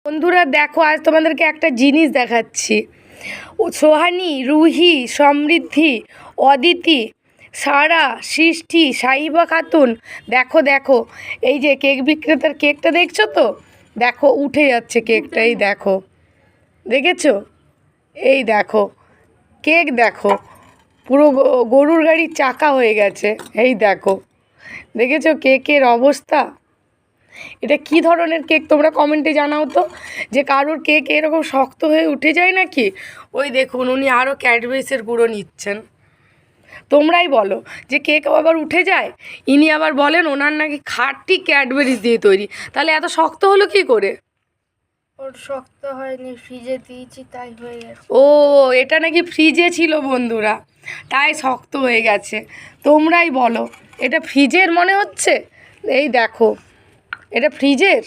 বন্ধুরা দেখো, আজ তোমাদেরকে একটা জিনিস দেখাচ্ছি। সোহানি, রুহি, সমৃদ্ধি, অদিতি, সারা, সৃষ্টি, সাহিবা খাতুন, দেখো দেখো এই যে কেক বিক্রেতার কেকটা দেখছো তো, দেখো উঠে যাচ্ছে কেকটা, এই দেখো, দেখেছো? এই দেখো কেক, দেখো পুরো গরুর গাড়ির চাকা হয়ে গেছে। এই দেখো, দেখেছো কেকের অবস্থা? এটা কি ধরনের কেক তোমরা কমেন্টে জানাও তো, যে কারোর কেক এরকম শক্ত হয়ে উঠে যায় নাকি। ওই দেখুন উনি আরও ক্যাডবেরিসের গুঁড়ো নিচ্ছেন। তোমরাই বলো যে কেক আবার উঠে যায়। ইনি আবার বলেন ওনার নাকি খাঁটি ক্যাডবেরিজ দিয়ে তৈরি, তাহলে এত শক্ত হলো কি করে? ওর শক্ত হয়নি, ফ্রিজে দিয়েছি তাই হয়ে গেছে। ও, এটা নাকি ফ্রিজে ছিল বন্ধুরা, তাই শক্ত হয়ে গেছে। তোমরাই বলো, এটা ফ্রিজের মনে হচ্ছে? এই দেখো, এটা ফ্রিজের।